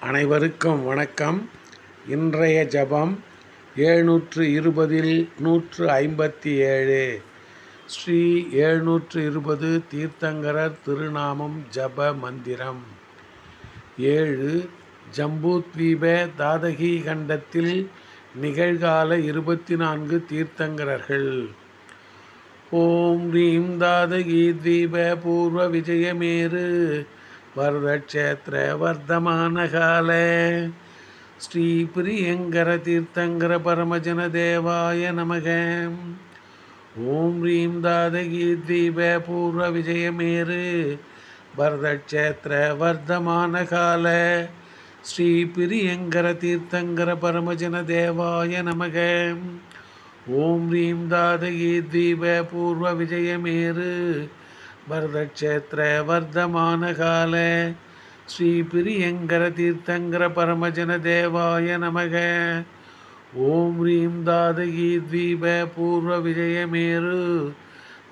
அனைவருக்கும் வணக்கம். இன்றைய ஜபம் 720 157 ஸ்ரீ 720 தீர்த்தங்கரர் திருநாமம் ஜப மந்திரம். 7 ஜம்பூத்வீப தாதகி கண்டத்தில் நிகழ்கால 24 தீர்த்தங்கரர்கள். ஓம் ரீம் தாதகி தீப பூர்வ விஜயமேரு வரதக்ஷேத்திர வர்தமானகால ஸ்ரீ பிரியங்கர தீர்த்தங்கர பரமஜன தேவாய நமக. ஓம் ரீம் தாதகி தீப பூர்வ விஜயமேரு வரதக்ஷேத்திர வர்தமானகால ஸ்ரீ பிரியங்கர தீர்த்தங்கர பரமஜன தேவாய நமக. ஓம் ரீம் தாதகி தீப பூர்வ விஜயமேரு வரதக்ஷேத்திர வர்தமானகால ஸ்ரீ பிரியங்கர தீர்த்தங்கர பரமஜன தேவாய நமக. ஓம் ரீம் தாதகி தீப பூர்வ விஜயமேரு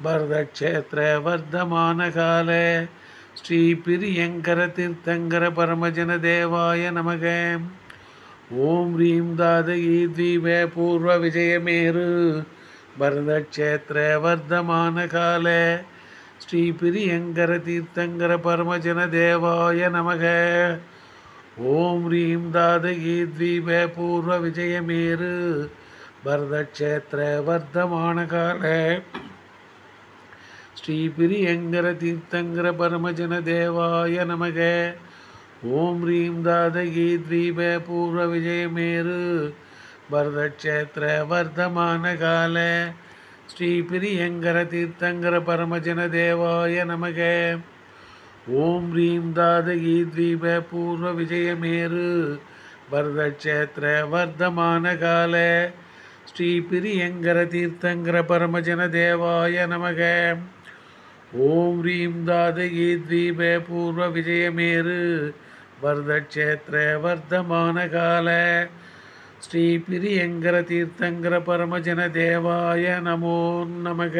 வரதக்ஷேத்திர வர்தமானகால ஸ்ரீ பிரியங்கர தீர்த்தங்கர பரமஜன தேவாய நமக. ஓம் ரீம் தாதகி தீப பூர்வ விஜயமேரு வரதக்ஷேத்திர வர்தமானகால ஸ்ரீ பிரியங்கர தீர்த்தங்கர பரமஜன தேவாய நமக. ஓம் ரீம் தாதகி தீப பூர்வ விஜயமேரு வரதக்ஷேத்திர வர்தமானகால ஸ்ரீ பிரியங்கர தீர்த்தங்கர பரமஜன தேவாய நமக. ஓம் ரீம் தாதகி தீப பூர்வ விஜயமேரு வரதக்ஷேத்திர வர்தமானகால ஸ்ரீ பிரியங்கர தீர்த்தங்கர பரமஜன தேவாய நமக. ஓம் ரீம் தாதகி தீப பூர்வ விஜயமேரு வரதக்ஷேத்திர வர்தமானகால ஸ்ரீ பிரியங்கர தீர்த்தங்கர பரமஜன தேவாய நமக. ஓம் ரீம் தாதகி தீப பூர்வ விஜயமேரு வரதக்ஷேத்திர வர்தமானகால ஸ்ரீ பிரியங்கர தீர்த்தங்கர பரமஜன தேவாய நமோ நமக.